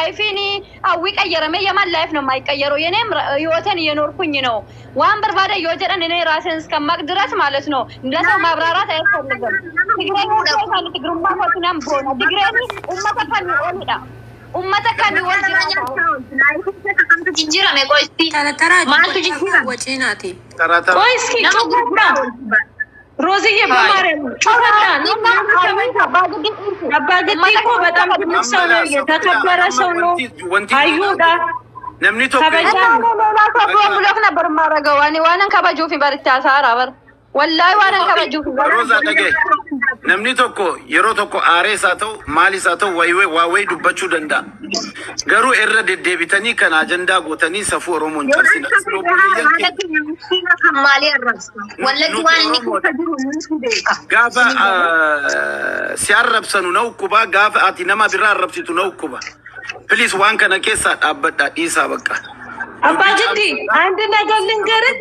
ላይፊኒ አዊ ቀየረመ የማን ላይፍ ነው የማይቀየረው የኔም ህይወቴን እየኖርኩኝ ነው ዋን በርባዳ ይወጀደን እኔ ራሴን እስከማቅ ድረስ ማለት ነው እንደሰው ማብራራት አይፈልግም ትግሬ ነው ካለ ትግሩማ ፈትናም ቦና ትግሬኒ ኡመተ ካን ወልጅ ላይፍ ተቀምጥ ጅንጅራ መቆይስቲ ተራ ማንቱ ጅንጅራ ወጪናቲ ተራ ወይስኪ ጮባ روزية بمارين شوفنا أبغى تيجو بدأ بنسونا يتكبر سونو أيودا نمني توكل لا تبغى بلغنا برمارة جواني وأنا كبجو في بريتة سارة والله وأنا كبجو في روزا تجي نمني توكو يرو توكو آري ساتو مالي ساتو واي دبچو دندا غرو إرد ديبتني كان أجندا غوتني سفو رومون ترسينا مالي الرأس ولا جواني غافا سيار ربسنو نوكوبا غافا أتينا ما برا ربسيتو نوكوبا بليز وان كان كيسات أبدا إيسا بكا أبا جدي عندنا قلن قرد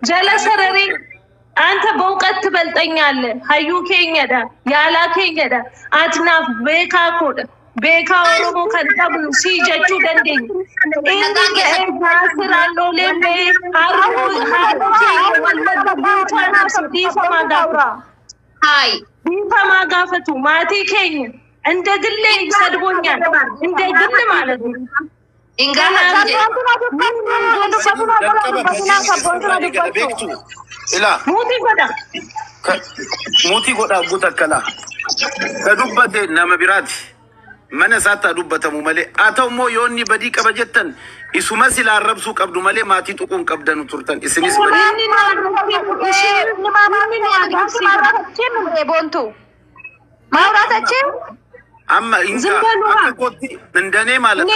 جلسرري أنت بوقت تبلتنيال هايو كينيدا يالا كينيدا أتناف بيكا كود بيكا ورمو كنتاب سيجاتو دندين إنك إجاسر اللولي بي هارو والد بيتانا سديفا ما غافا هاي ديفا ما غافتو ماتي كينيا عند قلن سدبونيا عند قلن مالدو إلا موتي قد أبوت كلا كدوبة نام برادي من ساتا دوبة مملي أتو مو يوني بدي كبجتن إسمع سلا الرب سوق عبد مالي ماتي تكون كبدن وترتن إسميس بدي ما راتشيم أما إنك أكوتي ندني مالك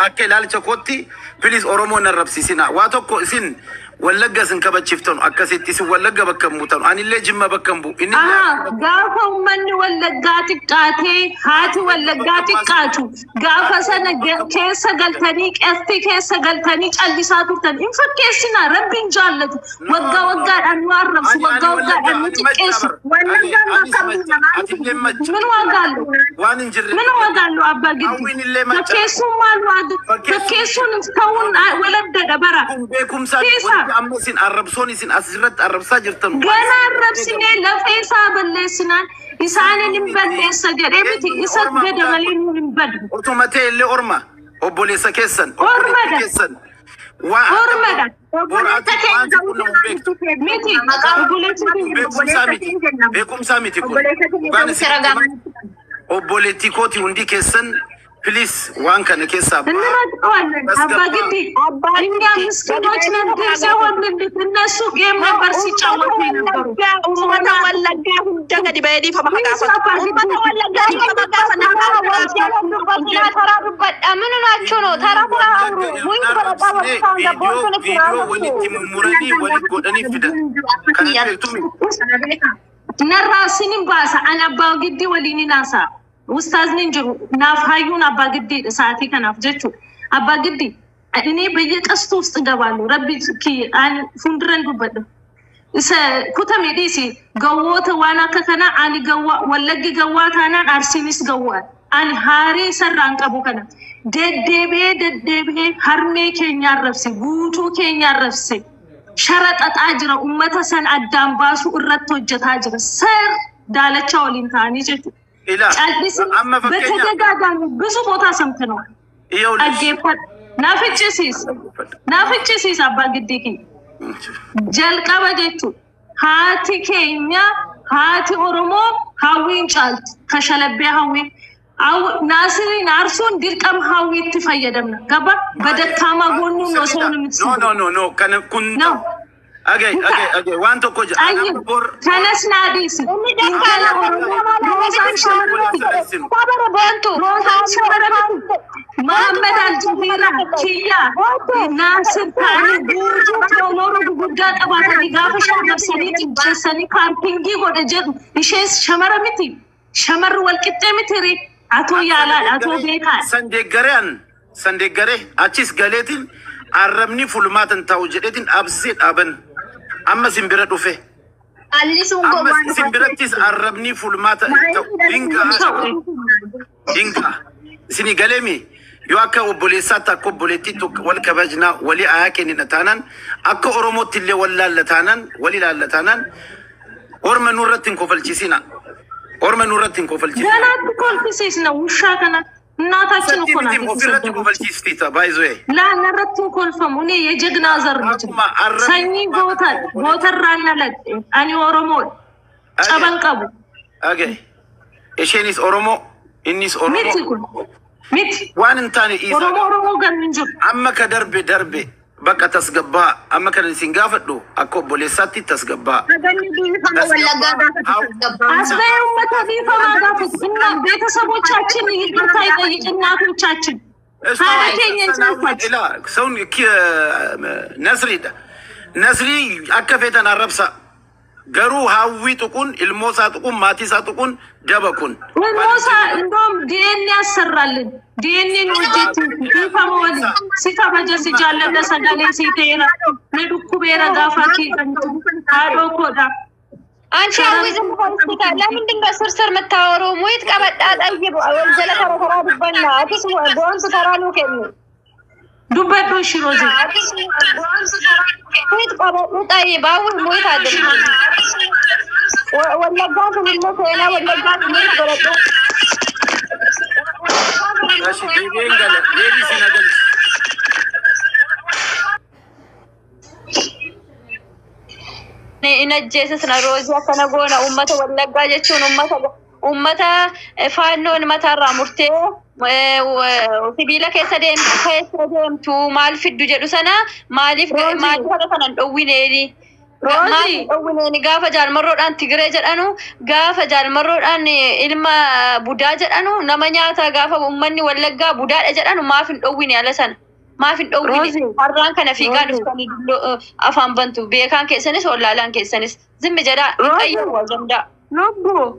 أكل على شكوتي بليز أرومون الرب سيسنا واتوكو سين ولقى سن كبد شفتون أكاسيتي سو ولقى بكم موتان أنا اللي جمّا بكم بو غافا من ولقى تكاتي هاتي ولقى تكاتو غافا سنة كيسا قلتني أستي كيسا قلتني اللي ساتوتن إن فكيسنا ربي جالت وقا أنوار رمس وقا أنوار تكيس من وقالو من وقالو أبا قدي فكيسو مالواد فكيسو نستون ولد دبرا كيسا أمسين الربسوني سين أسرت الربسا جرتم جانا الربسني لفيسا بلسنا إساني نبلسا جريمتي إسات بدغلين نبل أوتوماتي اللي أورما أبوليسا كيسن أورمدا أورمدا ميتي بيكم ساميتي أبوليتي كوتي وندي كيسن بليز وان كان كيساب أبا جدي إني مسكينوش نندرسه ونندرسه جيم نبرسي جاوتين نبرو أمتا ولا جاهم جاك دي بيدي فما كافة أمتا ولا جاهم فما كافة نبرو ترى ربط أمنو ناتشونو ترى وين فيديو ولي مراني ولي قدني فدا كان يتومي نراسين باسا أنا أبا جدي وليني ناسا أستاذ نينجو ناف هايون أبا قدي ساعتي كناف جتشو أبا قدي أني بيجي أستوس تجوالو ربي كي أن فندرن ببدو إذا كنت مديسي جوات وانا كنا أنا جوا ولا جوات أنا أرسينيس جوات أنا هاري سرّانك أبو كنا دبي هرمي كينيا رفسي بوتو كينيا رفسي شرط أتاجر أمتا سن أدام باسو الرتو جتاجر سر دالة شاولين ثاني جتو أما فكنا بسوا بوتا سمتنا أجيبت نافيتشيس أبا قديكي جل كابجتو هاتي كينيا هاتي أورمو هاوين شالت كشلبي هاوين أو ناسري نارسون ديركم هاوين تفايدمنا كبا بدك كاما بونو نوسون متسو no كان كن أجي وانتو كوجا كناس ناديس إنكلا روزان محمد الجزيرة كيا ناصر ثاني بوجو تولورو بوجات أبغى نيجافش نفسني تجسني كاربينجي ودجت إيش شمرة متي شمر والكتة متري أتو يالا أتو بيكا سندقري أشيس قالتين عربني فلماتن توجدتين أبسط أبن أما سنبرة وفه أما سنبرتيس عربني فلمات إنكا سني قالمي يوكا وبوليسات أكو بوليتي والكبجنا ولي أكين نتانن أكو أروموت اللي ولا لتانن ولي لا لتانن أورما نورتين كوفلتشيسنا أورما نورتين كوفلتشيسنا لا تقول تسيسنا وشاكنا ناتاچن كونا كوفلتشي كوفلتشيستيتا بايزوي لا نرتو كل فموني يجدنا زرج سيني بوتر رانا لك أني أورومو أبان كابو أجي إيشينيس أورومو إنيس أورومو ميت وان انتاني إيسا أورومو غن من جب أما كدربي بقى تسقبا أما كان سنغافتو أكو بوليساتي تسقبا أصلا أمة ضيفة ما غافت إن بيت سبوتشاتشن يقطع يجناتو تشاتشن هذا كين ينسلفت لا سون كي نسري أكفتنا الربسة قرو هاوي تكون الموسى تكون ماتيسا تكون جبكون والموسى عندهم ديني أسرالين ديني نوجت كيف مولي سيتا بجسي جالنا سجالي سيتينا ندوكو بيرا غافاكي هادو كودا أنت عاوز المفروض لا من دنجا سرسر متاورو مويت كابت أجيب أول جلة ترى بنا تسمع دوام سترانو كني دبّر شيروزي مويت كابت طيب أول مويت هذا ولا جاز من المكينة ولا جاز من البلد ماشي بيبين قال بيبي سنقل إنجيس سنروزي أكنا قونا أمة ولا جاجتون أمة فانو المتا رامورتي وسبيلا كيسدم تو مال في الدجاج سنة مالف هذا سنة أوينيني روزي أوينيني قافة جال مرور أن تجري جالانو قافة جال مرور أن إلما بودا جالانو نمانياتا قافة أمني ولا جا بودا جالانو ما في أويني على سنة ما في أويني مران كان في قادر كان أفهم بنتو بيكان كيسنس ولا لان كيسنس زم جدا أيوة جمدا نبو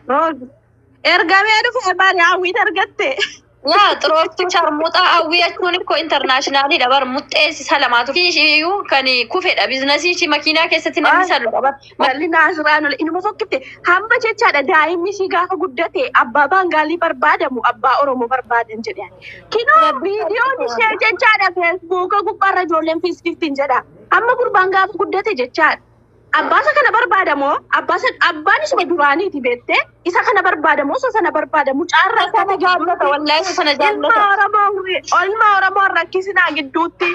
روز إرجامي أنا في باري عوي ترجعتي لا تروح شرموطة أوي أكون كو إنترناشنالي دبر متأسس سلاماتو في شيء كاني كوفيد أبيزنسي شيء ماكينة كيستنا مثال دبر مالي نازرانو إنه مفكرتي هم بتشجع دايم مشي قاعد قدتي أبا بانغالي بربادم وأبا أورومو بربادم جدا كنا فيديو نشير جدا فيسبوك وكبر رجولين في سكتين جدا أما بربانغا قدتي جدا Abbasa kana barbaadamo abbaan isuma duraaniiti beette isa kana barbaadamo so sana barbaadamu caarra kana jaallata wallahi sana jaallata olma oromoo rakkisina gidduutti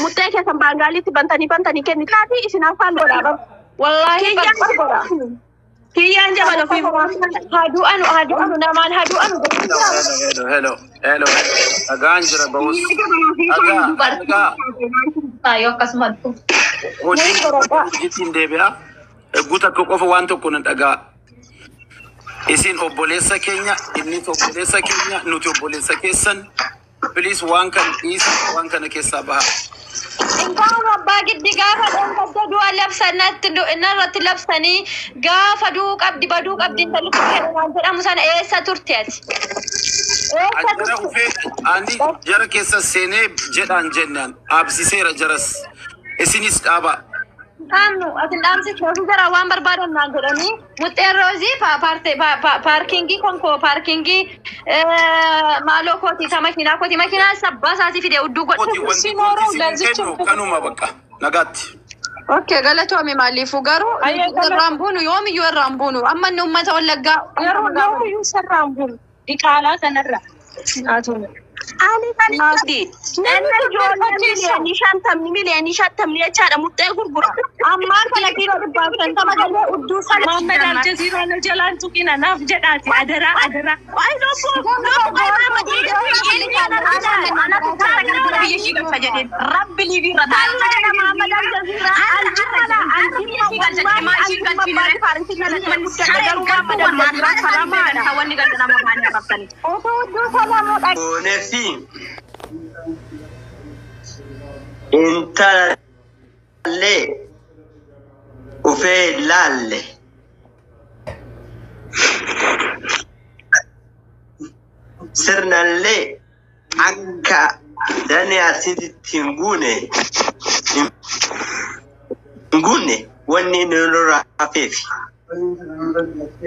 muttee keessan baangaaliitti bantanii kennitaati isin afaan godhaaba wallahi barbaada kiyyaan jabala fi hadu anu namaan hadu anu hello aganjira bawus ayo akkasumatti Hojiin deebi'a guuta qofa waan tokko nan dhagaa isin obboleessa keenya inni obboleessa keenya nuti obboleessa keessan please waan kana keessaa baha intaan abbaa giddi gaafa dhangadda du'a labsanatti narratti labsanii gaafa du'uu qabdi baduu qabdi intalli waan jedhamu sana eessa turte ati ajjara ufee ani jara keessa seenee jedhaan jennaan absiseera jaras isinis dhaaba Kanu atin damsi kofi jara wan barbadan na godani muterrozi parkingi konko parkingi malo koti ta makina sabbasati fide uddu godhu sinoro lazichu kanuma bakka nagatti okay galato mi malifu garu rambunu yomi yo rambunu amma ne ummata wallaga garu yo sarambunu dikala sanarra atuna Ali kan nasti nenna joolle ni shantam ni achaadha muttee gurgura amma kana kilo dibbaatan tama galee uddu sana Muhammad Al Jazeera na jalan tuqina naaf jedhaati adara ay lobbo rabbi li bi rada Muhammad Al Jazeera al jala anti Intale ufe lalle sirnalle akka dani asiti tingune wani nura afefi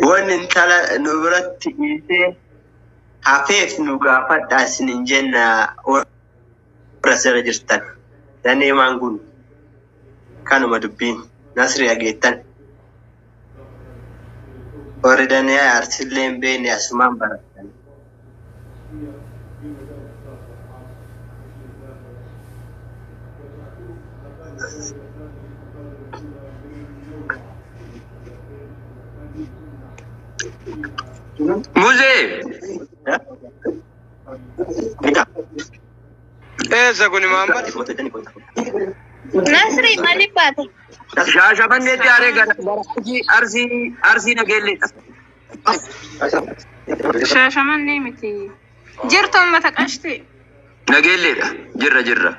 wani intala nuratti ise hafeef nu gaafadhaa isin hin jenna warra sirra jirtan. Danee maanguun kanuma dubbiin Nasri ageettan. Warri danee aarsillee hin beekne asumaan baratan. Muzee. Saguni Muhammad. Nasri maaliif baate? Shaashamannee jaaree gara arsii nageelleedha. Shaashamannee miti. Jirtu uummata qashti. Nageelleedha. Jirra.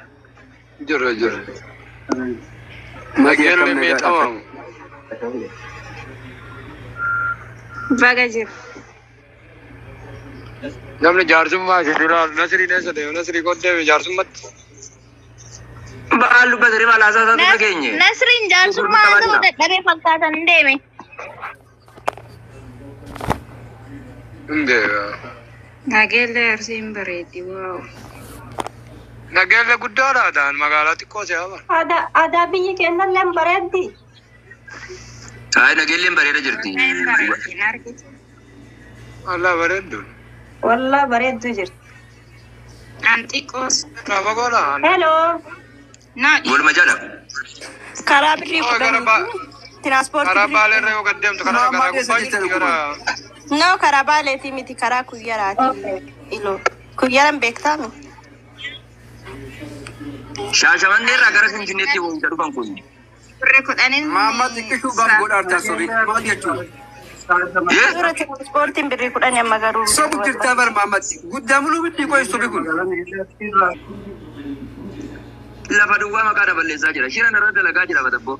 Nageelle meexamamu. Baga jiru. Namni jaarsummaa jedhu Nasri neessa deemu Nasri koddeeme jaarsummaatti. Baallu Badri balaasaa isaatu nageenye. Nasriin jaarsummaa ta'uu dadhabee fakkaatan hin deeme. Nageelle arsiin bareeddi waaw. Nageelle guddaadha ta'an magaalaa xiqqoo se'ama. Aadaa biyyi keenyallee bareeddi. Nageelleen bareeda jirti. Wallah bareeddu. Wallah bareeddu jirti. Antiqoos. Kaaba godha. Hello. Waluma jala. Karaa birrii kudhan. Tiraanspoortii. Karaa baalee yoo gaddeemtu karaa gubbaa jirti gara. No karaa baaleetii miti karaa kuyyaraati. Ilo kuyyaran beektaami. Shaashamannee irraa gara Finfinneetti oomisha dhufan kun. Birrii kudhanin. Maammaa xiqqishuu gaaf godhaartaa sobii maal jechuudha? Dura tiraanspoortiin birrii kudhan amma garuu. Sobu jirtaa bar maammatti guddaa muluu bitti qoy sobi kun. Lafa duwwaa maqaa daballeessaa jira. Shiran irra dalagaa jira batabboo.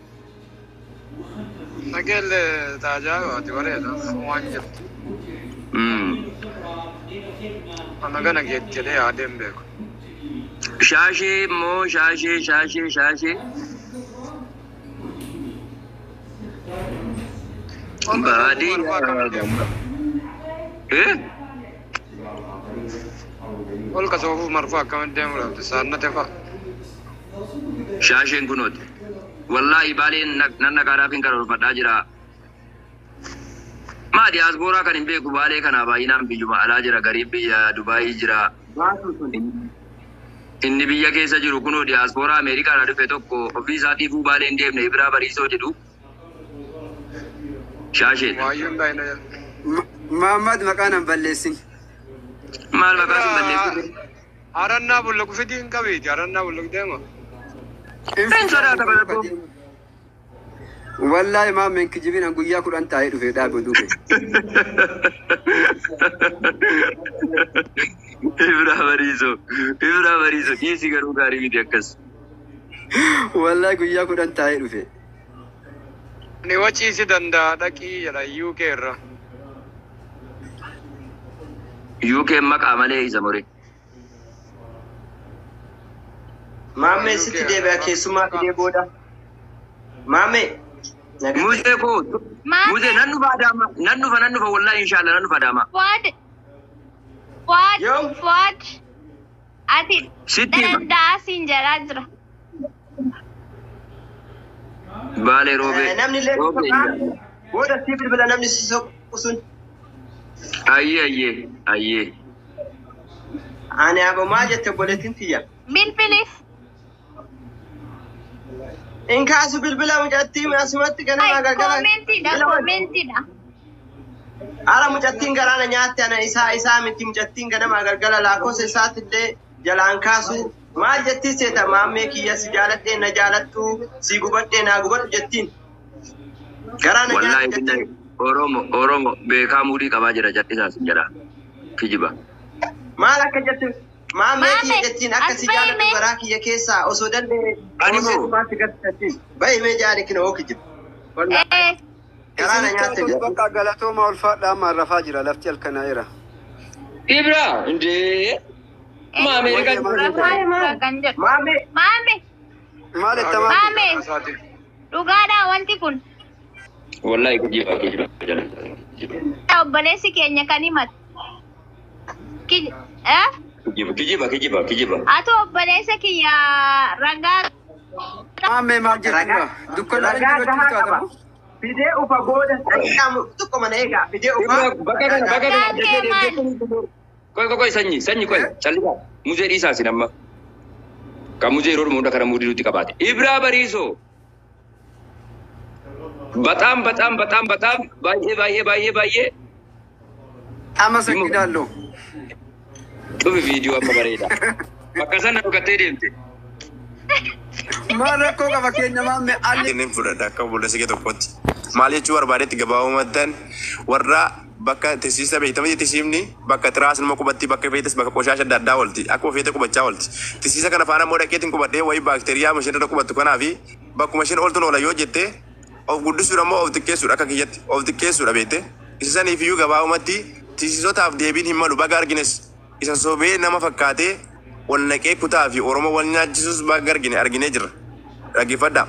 Nageelle taajaa waati bareeda waan jirtu. Ana gana geejjibee yaadeen beeku. Shaashee immoo shaashee. Ol kasoofu marfaa akkamitti deemu dhabde saannate fa'a. Shaasheen kunooti. Wallaahi baaleen nanna kaadhaaf hin karoorfadhaa jira. Maa diyaasbooraa kan hin beeku baalee kanaa baay'inaan biyyuma alaa jira garii biyya Dubaayii jira. Inni biyya keessa jiru kunoo diyaasbooraa Ameerikaadhaa dhufe tokko ofii isaatiifuu baalee hin deemne Ibiraa Bariisoo jedhu. Shaasheen. Waayyuun baay'ina jira. Maammad maqaan hin balleessin. Maal maqaan hin balleessin? Harannaa bulluq fidii hin qabiiti harannaa bulluq deema. Hin sodaata batabboo. Wallaahi maammeen kijibin an guyyaa 10 taa'ee dhufee dhaabe duube. Ibiraa Bariisoo dhiisii garuu gaarii miti akkas. Wallaahi guyyaa 10 taa'ee dhufe. Ni waciisi danda'a dhaqii jedha UK irra. UK maqaa malee isa more. Maammee sitti deebi'a keessumaa fidee booda. Maammee. Muzee koo. Muzee nan dhufa wallaahi inshallah nan dhufa Adaamaa. Fuad. Ati Sitti danda'a siin jedhaa jira. Baalee roobee. Namni illee booda si bilbila namni si soqu sun. Ayyee. Ani abo maa jette obboleettiin tiyya. Bilbiliif. In kaasu bilbila mucattiin asumatti ganama galgala. Koomentiidha. Ara mucattiin garaana nyaatte ana isaa miti mucattiin ganama galgala lakkoofsa isaattillee jalaan kaasu. Maal jettii seeta maammee kiyya si jaaladhee na jaalattu si gubadhee naa gubadhu jettiin. Garaana nyaatte. Oromo beekaa muudii qabaa jira jadhisaas jedha kijiba. Maal akka jettu maammee kiyya jettiin akka si jaaladhu garaa kiyya keessaa osoo danda'e. Ani moo. Bayi mee jaani kina oo kijiba. Garaana nyaatte. Bakka galatooma ulfaadhaa ammaan rafaa jira lafti halkanaa. Ibraa indee. Maame. Maal itti Maame. Dhugaadhaa wanti kun. Wallahi kijiba. Obboleessi keenya kan himatu. Kijiba. Ato obboleessa kiyya ragaa. Maamee maal jedhudha? Dukkanaa inni hojjetu taatamu. Fidee ufa booda dhaqaamu tokko mana eegaa fidee ufa. Koi sanyi koi callisa muzee dhiisaa sin amma kan muzee yeroo hunda kana mudii nuti qabaate Ibra Bariso በጣም ባየ አመሰግናለሁ ጥሩ ቪዲዮ አመረዳ በከሰነ ከቴ ደምቴ ማረኮ ከፈከኛ ማሜ አለኝ ፍረዳ ከቦለስ ገተቆት ማለቹ ወርባዴት ገባው መተን ወራ በከ ተሲሰ በይተም የተሲምኒ በከ ትራስን መቁበቲ በከ ቤተስ በከ ቆሻሻ ዳዳ ወልቲ አኮ ፌተ ቁበቻ ወልቲ ተሲሰ ከነ ፋና ሞደቄትን ቁበዴ ወይ ባክቴሪያ መሽን ቁበቱ ከናፊ በኩ መሽን ኦልቶ ነው ለዮ ጀቴ of guddisu ramo of tikkeessu akka kiyyatti of tikkeessu beete isaniif iyyuu gabaabumatti tisiisotaaf deebiin hin malu baga argines isa sobee nama fakkaatee wal naqee kutaa fi oromoo wal nyaachisuus baga arginee jirra dhaggeeffadha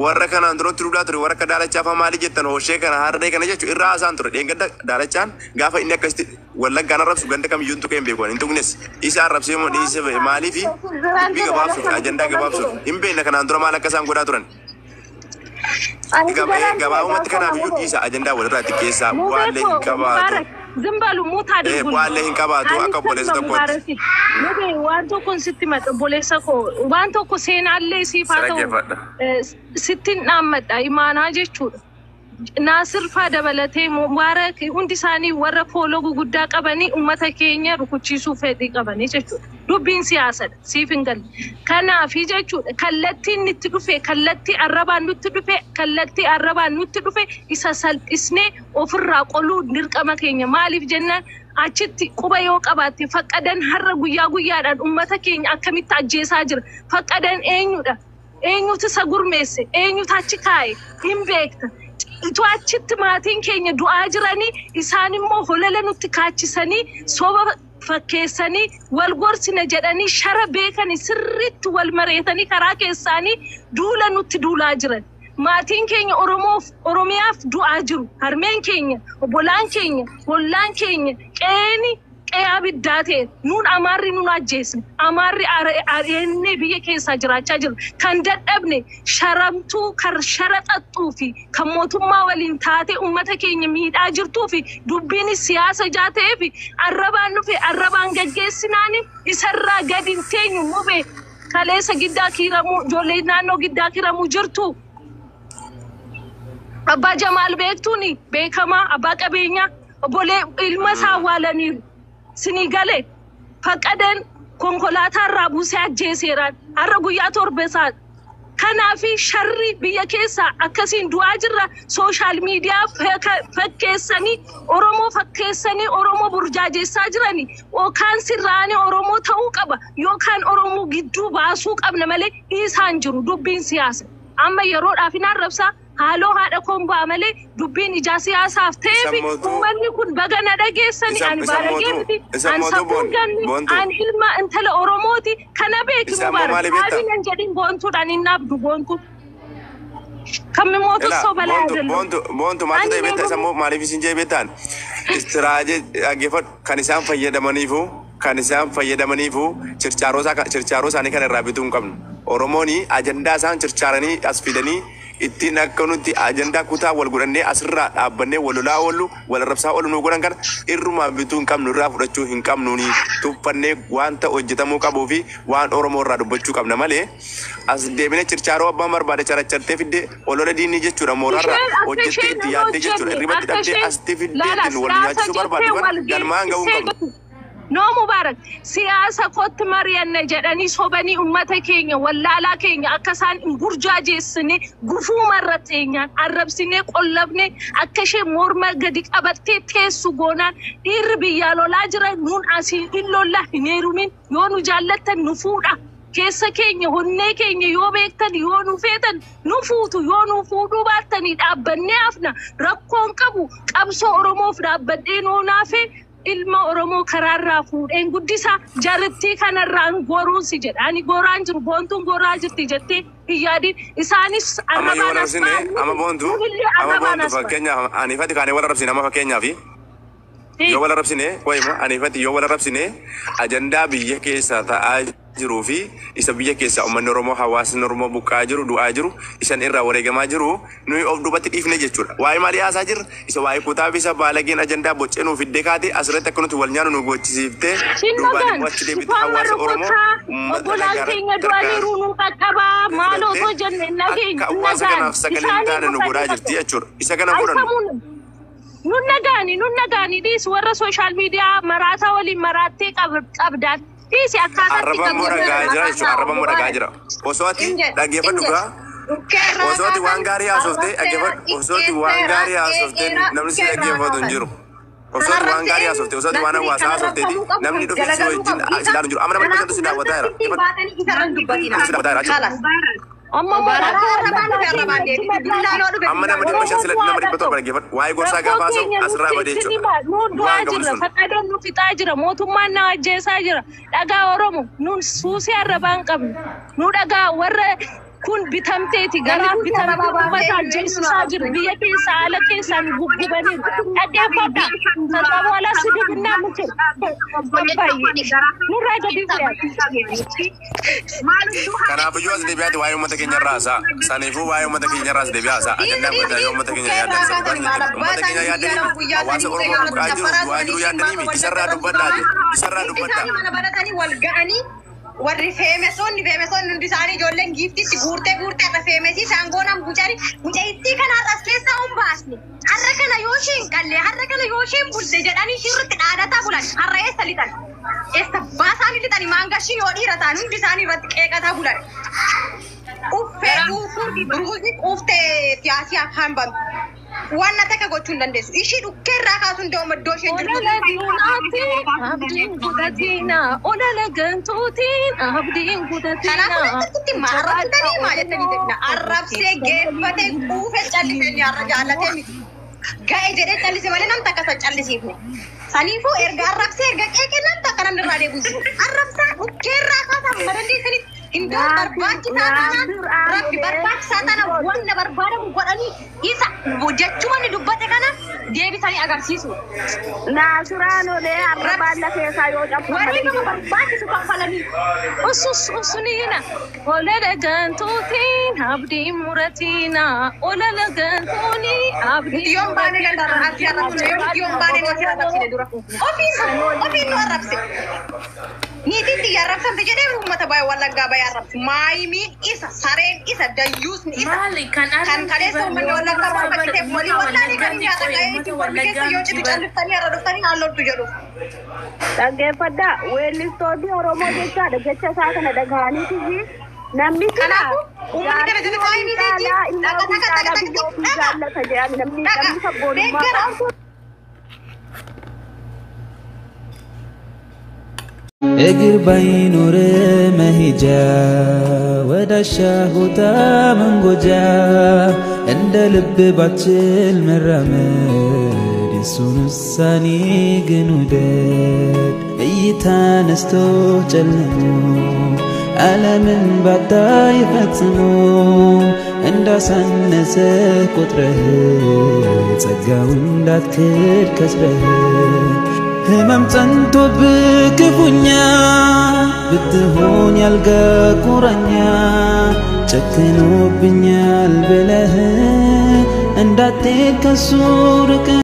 warra kanaan duratti duudhaa ture warra akka daalachaaf maalii jettan hoshee kana harree kana jechuun irraa haasaan ture dheengadda daalachaan gaafa inni akkasitti wallaggaan arrabsu ganda kamiyyuun tuqee hin beekuun hin tuqnes isa arrabsee moo dhiise maalii fi dubbii gabaabsuuf ajandaa gabaabsuuf hin beekne kanaan dura maal akka isaan godhaa turan. gabaabumatti kanaaf iyyuu isa ajandaa walirraatti keessaa bu'aalee hin qabaatu. Zimbalu muta dulu. Bu'aalee hin qabaatu akka obboleessa tokkotti. Nuti waan tokko sitti mata obboleessa koo waan tokko seenaallee siif haa ta'u sittiin dhaammadha imaanaa jechuudha. Naasir faa dabalatee Mubaarak hundi isaanii warra fooloo guguddaa qabanii uummata keenya rukuchiisuu fedhii qabanii jechuudha. Dubbiin siyaasadha siif hin galle. Kanaaf jechuudha kallattiin nutti dhufe kallattii arrabaan nutti dhufe isa salphisnee ofirraa qoluu dirqama keenya maaliif jennaan achitti quba yoo qabaatte faqqadan har'a guyyaadhaan uummata keenya akkamitti ajjeesaa jira faqqadan eenyudha eenyutu isa gurmeesse eenyutu achi kaa'e hin beekta. Itu achitti maatiin keenya du'aa jiranii isaan immoo holala nutti kaachisanii soba fakkeessanii wal gorsina jedhanii shara beekanii sirriitti wal mareetanii karaa keessaanii duula nutti duulaa jiran. Maatiin keenya Oromiyaaf du'aa jiru. Harmeen keenya, obbolaan keenya, hollaan keenya qeeni qe'aa biddaa ta'e nuun amaarri nuun ajjeesne amaarri areenne biyya keessaa jiraachaa jiru kan dadhabne sharamtuu kar shara xaxxuu fi kan mootummaa waliin taate uummata keenya miidhaa jirtuu fi dubbiin siyaasa jaatee fi arrabaan gaggeessinaani isarraa gadi hin teenyu mube kaleessa giddaa kiiramuu ijoollee naannoo giddaa kiiramuu jirtu. Abbaa Jamaal beektuuni beekamaa abbaa qabeenyaa obbolee ilma isaa waalaniiru. Sinigale faqqadan konkolaataa irraa buusee ajjeeseeraan har'a guyyaa torbesaa kanaafi sharri biyya keessaa akkasiin du'aa jirra sooshaal miidiyaa fakkeessanii Oromoo burjaajessaa jirani yookaan sirraanii Oromoo ta'uu qaba yookaan Oromoo gidduu baasuu qabna malee isaan jiru dubbiin siyaasa amma yeroodhaaf hin arrabsaa haaloo haadha kombaa malee dubbiin ijaa siyaasaaf ta'eefi uummanni kun bagana dhageessanii ani baarageetti ani sabbuun ganni ani ilma intala Oromooti kana beeki Mubaarak aadiin jedhin boontuudhaan hin naabdu boontu kammi mootu sobalaa boontu maaltu ta'e beektaa isa maaliif isin jee beektaan istiraajee dhaggeeffadhu kan isaan fayyadamaniifu chirchaaroo isaanii kan irraa bituu hin qabnu Oromoon ajandaa isaan chirchaaranii as fidanii ittiin akka nuti ajandaa kutaa wal godhannee asirraa dhaabbannee wal lolaa oollu wal arrabsaa oolu nu godhan kana irrumaa bituu hin qabnu irraa fudhachuu hin qabnuuni tuffannee wanta hojjetamuu qabuu fi waan Oromoo irraa dubbachuu qabna malee as deebine chirchaaroo abbaan barbaade charachartee fidde olola diinii jechuudha mooraarraa hojjettee itti yaaddee jechuudha irribatti dhabdee asitti fiddeetiin wal nyaachisuu barbaadu kana galmaan ga'uu hin qabnu. No Mubaarak siyaasa kotti mari'anne jedhanii sobanii uummata keenya wallaalaa keenya akka isaan burjaajeessine gufuu marrateenyaan arrabsine qollabne akka ishee morma gadi qabattee teessu goonaan dhiirri biyyaa lolaa jira nuun asii hin lolla hin heerumin yoo nu jaallattan nu fuudha keessa keenya honnee keenya yoo beektan yoo nu feetan nu fuutu yoo nu fuudhuu baattanii dhaabbannee hafna rakkoon qabu qabsoo Oromoof dhaabbadhee noonaafee ilma Oromoo karaarraa fuudheen guddisaa jarittii kanarraan goruun si jedha ani goraan jiru boontuun goraa jirti jettee hiyyaadiin isaanis arrabaan asfaan ama boontu fakkeenya ani fati kaanee wal arrabsin ama fakkeenyaa fi yoo wal arrabsine wayima aniifatti yoo wal arrabsine ajandaa biyya keessa ta'aa jiruu fi isa biyya keessa uummanni Oromoo hawaasni Oromoo buqqaa jiru du'aa jiru isan irraa wareegamaa jiru nuyi of duubatti dhiifne jechuudha. Waa'ee maalii haasaa jirra? Isa waa'ee kutaa bisa baalageen ajandaa boccee nuuf iddee kaate asirratti akka nuti wal nyaanu nu gochisiiftee duubaan immoo achi deebitu hawaasa Oromoo uummata akka hawaasa kanaaf sagalee hin taane nu godhaa jirti jechuudha. Isa kana fudhannu. Nunna gaani dis warra social media marata wali marattee qabdan. Isi akkaataa arraba moragaa jira jechuudha. Arraba moragaa jira. Osooti dhaggeeffadhu gaa. Osooti waan gaarii haasofte dhaggeeffadhu. Osooti waan gaarii haasofte namni si dhaggeeffatu hin jiru. Osooti waan gaarii haasofte osooti waan hawaasaa haasofteeti namni dhufe si wajjin si ilaalu jiru. Amma namni bakka si daawwataa jira. Amma nama dhibba shan silatti nama dhibba torba dhaggeeffadhu. Waa'ee gorsaa gaafa haasa'u asirraa badee jechuudha. Faqaadaan nu fixaa jira. Mootummaan na ajjeesaa jira. Dhagaa Oromoo nun suusii arrabaan qabnu. Nu dhagaa warra kun bitamteeti garaa bitamtee uummataan jeesisaa jiru. Biyya keessa haala keessaan gubbanii dhaggeeffadha. Sarara wala sibibinnaa miti. Nurraa gadi bu'e. Kanaafuu as deebi'aati waa'ee uummata keenya irraa haasa'a. Saniifuu waa'ee uummata keenya irraa as deebi'aa haasa'a. Ajandaan guddaa yoo uummata keenya yaaddan uummata keenya yaaddanii hawaasa Oromoo buqqaa jiru du'aa jiru yaaddanii isarraa dubbadhaati. Isarraa dubbadhaa. warri feemesonni hundi isaanii ijoolleen giiftitti guurtee irra feemesii saangoonaan mucayittii kanaa as keessaa hin baasne har'a kana yoo isheen qallee har'a kana yoo isheen bulte jedhanii shirritti dhaadataa bulan har'a eessa lixan eessa baasaanii lixanii maangashii yoo dhiira ta'an hundi isaanii irratti qeeqataa bulan uffee duufuun uftee siyaasii afaan bantu. Wanna taka gochuun dandeessu. Ishii dhukkeerraa kaasuun da'oo maddoo isheen jirtu. Abdiin gudatina olala gantuutiin abdiin gudatina. Kanaafuu maarrabsitanii maal jettanii jedhina arrabsee geeffatee quufee callisee ni har'a jaallatee miti. Ga'ee jedhee callisee malee namni takka san callisiifne. Saniifuu erga arrabsee erga qeeqee namni takka namni irraa deebisu. Arrabsaa dhukkeerraa kaasan madandeessanitti. Indoo barbaachisaa taanaan rabbi barbaachisaa taanaan wanta barbaadamu godhanii isa jechuun dubbate kana deebisanii agarsiisu. Naasiraan olee arrabaan lafeessaa yoo cabsu. Warri nama barbaachisu kaffalanii. Usuniina olee dhagantuutiin abdiin muratiina olee dhagantuuni abdiin. Yoon baanee gandarra asii arrabsine yoon baanee asii arrabsine dura. Ofiin nu arrabse. Niitiin yarrabsamte jedhee uummata baay'ee wallaggaa baay'ee arrabsu. Maayimiin isa sareen isa dayyuusni isa kan kaleessa uummanni wallaggaa baay'ee walii wallaalii kan nyaata ga'ee warri keessa yoo citu calliftanii irra dhuftanii haaloltu jedhu. Dhaggeeffadhaa weellistoonni Oromoo jechaadha jecha isaa kana dhagahaniiti namni kana uummanni kana jala taa'ee ni deetti. Jaallata jedhani namni sabboonummaa. እግር ባይኖር መሄጃ ወዳሻ ቦታ መንጎጃ እንደ ልብ ባችል መራመድ የሱን ውሳኔ ግን ውደድ እይታ ነስቶ ጨልሞ ዓለምን ባታይ ፈጽሞ እንዳሳነሰ ቁጥረህ ጸጋው እንዳትክድ ከስረህ ህመም ጸንቶብህ ክፉኛ ብትሆን ያልጋ ቁራኛ ጨክኖብኛል ብለህ እንዳትሄድ ከሱ ርቀህ